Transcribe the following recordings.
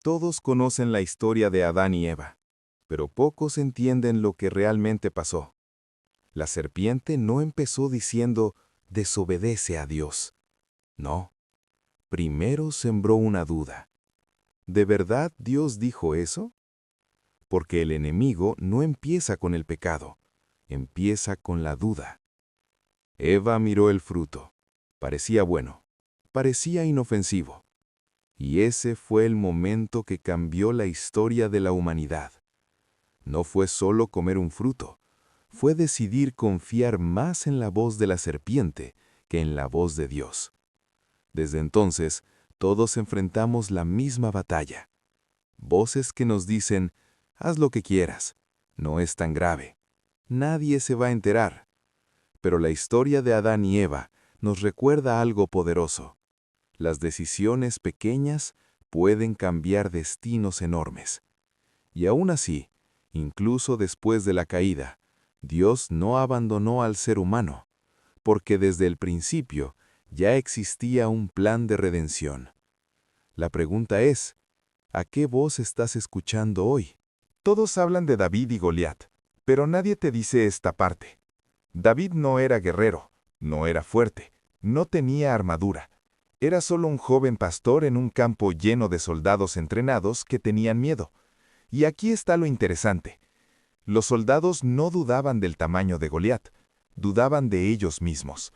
Todos conocen la historia de Adán y Eva, pero pocos entienden lo que realmente pasó. La serpiente no empezó diciendo, desobedece a Dios. No, primero sembró una duda. ¿De verdad Dios dijo eso? Porque el enemigo no empieza con el pecado, empieza con la duda. Eva miró el fruto. Parecía bueno, parecía inofensivo. Y ese fue el momento que cambió la historia de la humanidad. No fue solo comer un fruto, fue decidir confiar más en la voz de la serpiente que en la voz de Dios. Desde entonces, todos enfrentamos la misma batalla. Voces que nos dicen, haz lo que quieras, no es tan grave, nadie se va a enterar. Pero la historia de Adán y Eva nos recuerda algo poderoso. Las decisiones pequeñas pueden cambiar destinos enormes. Y aún así, incluso después de la caída, Dios no abandonó al ser humano, porque desde el principio ya existía un plan de redención. La pregunta es, ¿a qué voz estás escuchando hoy? Todos hablan de David y Goliat, pero nadie te dice esta parte. David no era guerrero, no era fuerte, no tenía armadura. Era solo un joven pastor en un campo lleno de soldados entrenados que tenían miedo. Y aquí está lo interesante. Los soldados no dudaban del tamaño de Goliat, dudaban de ellos mismos.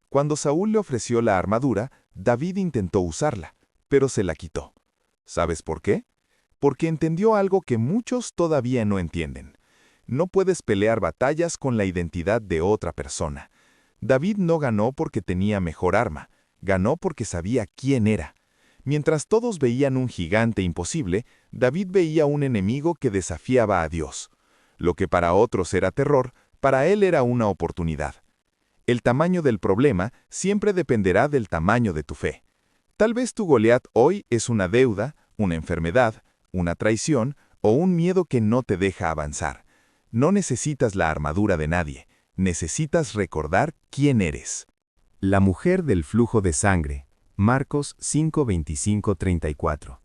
Cuando Saúl le ofreció la armadura, David intentó usarla, pero se la quitó. ¿Sabes por qué? Porque entendió algo que muchos todavía no entienden. No puedes pelear batallas con la identidad de otra persona. David no ganó porque tenía mejor arma, ganó porque sabía quién era. Mientras todos veían un gigante imposible, David veía un enemigo que desafiaba a Dios. Lo que para otros era terror, para él era una oportunidad. El tamaño del problema siempre dependerá del tamaño de tu fe. Tal vez tu Goliat hoy es una deuda, una enfermedad, una traición o un miedo que no te deja avanzar. No necesitas la armadura de nadie, necesitas recordar quién eres. La mujer del flujo de sangre, Marcos 5:25-34.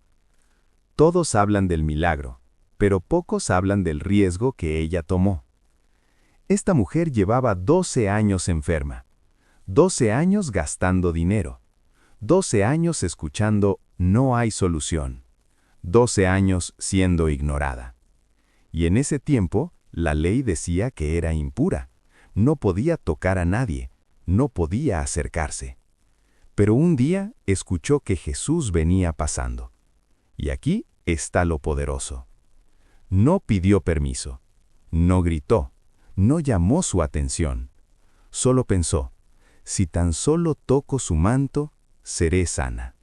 Todos hablan del milagro, pero pocos hablan del riesgo que ella tomó. Esta mujer llevaba 12 años enferma, 12 años gastando dinero, 12 años escuchando no hay solución, 12 años siendo ignorada. Y en ese tiempo, la ley decía que era impura, no podía tocar a nadie, no podía acercarse. Pero un día escuchó que Jesús venía pasando. Y aquí está lo poderoso. No pidió permiso, no gritó, no llamó su atención. Solo pensó, si tan solo toco su manto, seré sana.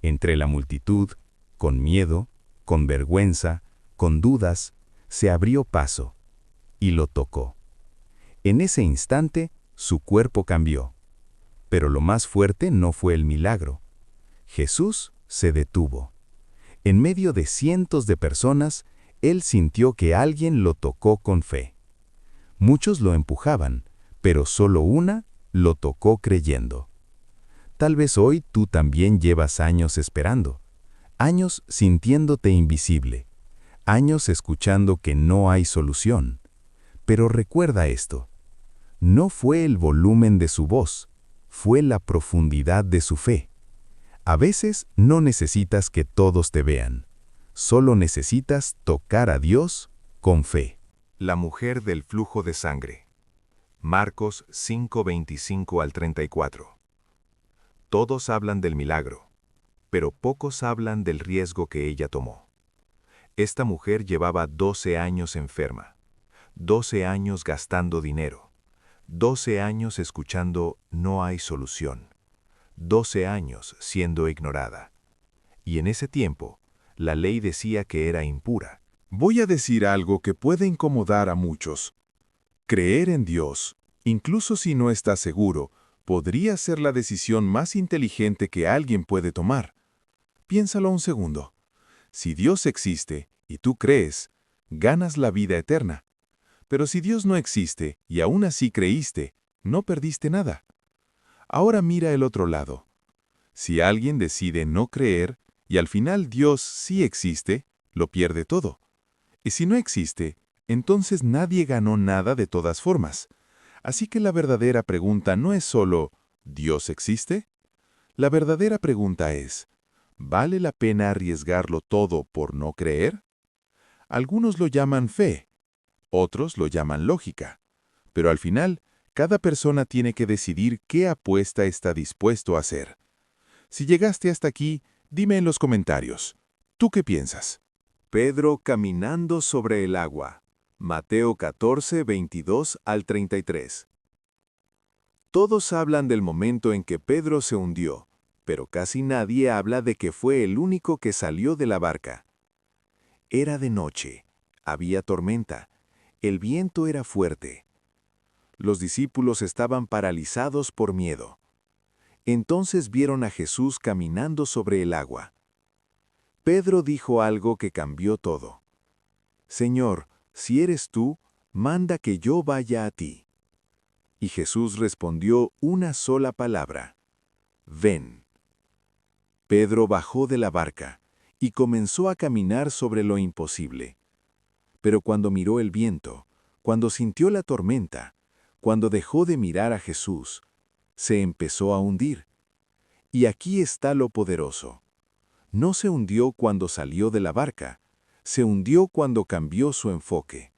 Entre la multitud, con miedo, con vergüenza, con dudas, se abrió paso y lo tocó. En ese instante, su cuerpo cambió. Pero lo más fuerte no fue el milagro. Jesús se detuvo. En medio de cientos de personas, él sintió que alguien lo tocó con fe. Muchos lo empujaban, pero solo una lo tocó creyendo. Tal vez hoy tú también llevas años esperando, años sintiéndote invisible, años escuchando que no hay solución. Pero recuerda esto, no fue el volumen de su voz, fue la profundidad de su fe. A veces no necesitas que todos te vean, solo necesitas tocar a Dios con fe. La mujer del flujo de sangre. Marcos 5:25-34. Todos hablan del milagro, pero pocos hablan del riesgo que ella tomó. Esta mujer llevaba 12 años enferma, 12 años gastando dinero, 12 años escuchando no hay solución, 12 años siendo ignorada. Y en ese tiempo, la ley decía que era impura. Voy a decir algo que puede incomodar a muchos. Creer en Dios, incluso si no estás seguro, podría ser la decisión más inteligente que alguien puede tomar. Piénsalo un segundo. Si Dios existe y tú crees, ganas la vida eterna. Pero si Dios no existe y aún así creíste, no perdiste nada. Ahora mira el otro lado. Si alguien decide no creer Y al final Dios sí existe, lo pierde todo. Y si no existe, entonces nadie ganó nada de todas formas. Así que la verdadera pregunta no es solo ¿Dios existe? La verdadera pregunta es ¿vale la pena arriesgarlo todo por no creer? Algunos lo llaman fe, otros lo llaman lógica. Pero al final, cada persona tiene que decidir qué apuesta está dispuesto a hacer. Si llegaste hasta aquí, dime en los comentarios. ¿Tú qué piensas? Pedro caminando sobre el agua. Mateo 14, 22 al 33. Todos hablan del momento en que Pedro se hundió, pero casi nadie habla de que fue el único que salió de la barca. Era de noche, había tormenta, el viento era fuerte. Los discípulos estaban paralizados por miedo. Entonces vieron a Jesús caminando sobre el agua. Pedro dijo algo que cambió todo. Señor, si eres tú, manda que yo vaya a ti. Y Jesús respondió una sola palabra: ven. Pedro bajó de la barca y comenzó a caminar sobre lo imposible. Pero cuando miró el viento, cuando sintió la tormenta, cuando dejó de mirar a Jesús, se empezó a hundir. Y aquí está lo poderoso. No se hundió cuando salió de la barca, se hundió cuando cambió su enfoque.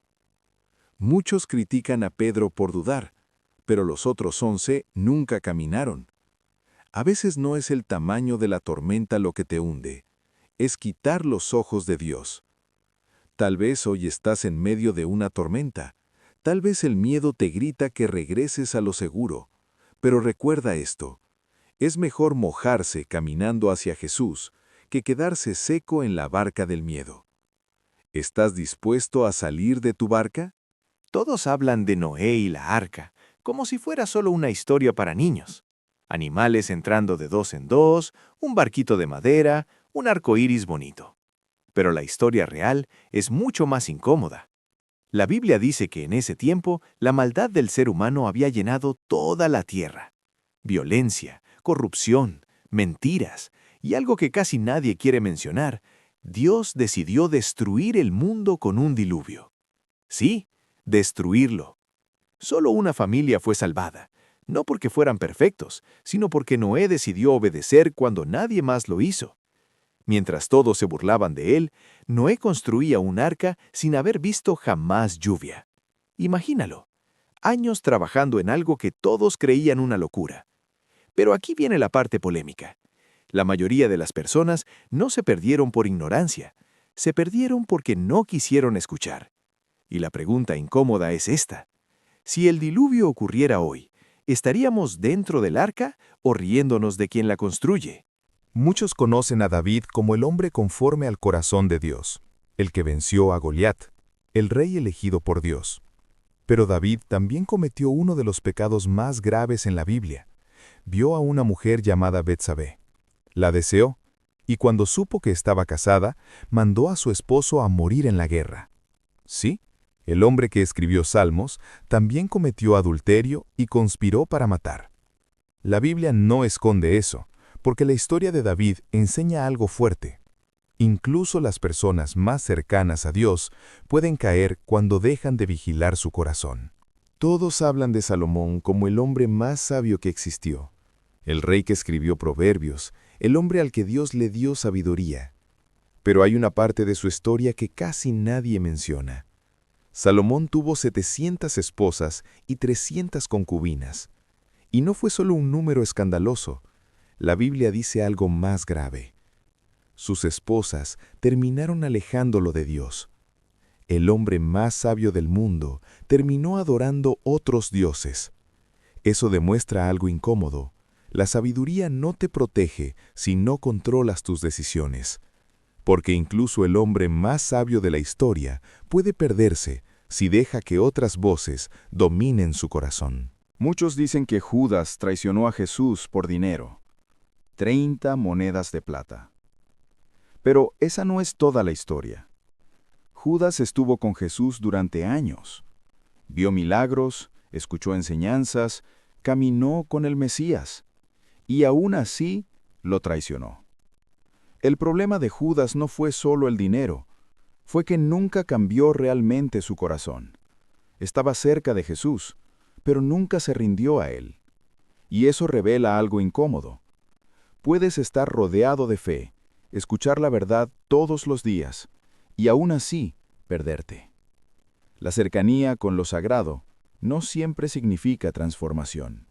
Muchos critican a Pedro por dudar, pero los otros 11 nunca caminaron. A veces no es el tamaño de la tormenta lo que te hunde, es quitar los ojos de Dios. Tal vez hoy estás en medio de una tormenta, tal vez el miedo te grita que regreses a lo seguro, pero recuerda esto, es mejor mojarse caminando hacia Jesús que quedarse seco en la barca del miedo. ¿Estás dispuesto a salir de tu barca? Todos hablan de Noé y la arca, como si fuera solo una historia para niños. Animales entrando de dos en dos, un barquito de madera, un arco iris bonito. Pero la historia real es mucho más incómoda. La Biblia dice que en ese tiempo la maldad del ser humano había llenado toda la tierra. Violencia, corrupción, mentiras y algo que casi nadie quiere mencionar, Dios decidió destruir el mundo con un diluvio. Sí, destruirlo. Solo una familia fue salvada, no porque fueran perfectos, sino porque Noé decidió obedecer cuando nadie más lo hizo. Mientras todos se burlaban de él, Noé construía un arca sin haber visto jamás lluvia. Imagínalo, años trabajando en algo que todos creían una locura. Pero aquí viene la parte polémica. La mayoría de las personas no se perdieron por ignorancia, se perdieron porque no quisieron escuchar. Y la pregunta incómoda es esta. Si el diluvio ocurriera hoy, ¿estaríamos dentro del arca o riéndonos de quien la construye? Muchos conocen a David como el hombre conforme al corazón de Dios, el que venció a Goliat, el rey elegido por Dios. Pero David también cometió uno de los pecados más graves en la Biblia. Vio a una mujer llamada Betsabé. La deseó, y cuando supo que estaba casada, mandó a su esposo a morir en la guerra. Sí, el hombre que escribió Salmos también cometió adulterio y conspiró para matar. La Biblia no esconde eso, porque la historia de David enseña algo fuerte. Incluso las personas más cercanas a Dios pueden caer cuando dejan de vigilar su corazón. Todos hablan de Salomón como el hombre más sabio que existió, el rey que escribió Proverbios, el hombre al que Dios le dio sabiduría. Pero hay una parte de su historia que casi nadie menciona. Salomón tuvo 700 esposas y 300 concubinas. Y no fue solo un número escandaloso. La Biblia dice algo más grave. Sus esposas terminaron alejándolo de Dios. El hombre más sabio del mundo terminó adorando otros dioses. Eso demuestra algo incómodo. La sabiduría no te protege si no controlas tus decisiones. Porque incluso el hombre más sabio de la historia puede perderse si deja que otras voces dominen su corazón. Muchos dicen que Judas traicionó a Jesús por dinero. 30 monedas de plata. Pero esa no es toda la historia. Judas estuvo con Jesús durante años. Vio milagros, escuchó enseñanzas, caminó con el Mesías. Y aún así lo traicionó. El problema de Judas no fue solo el dinero, fue que nunca cambió realmente su corazón. Estaba cerca de Jesús, pero nunca se rindió a él. Y eso revela algo incómodo. Puedes estar rodeado de fe, escuchar la verdad todos los días, y aún así perderte. La cercanía con lo sagrado no siempre significa transformación.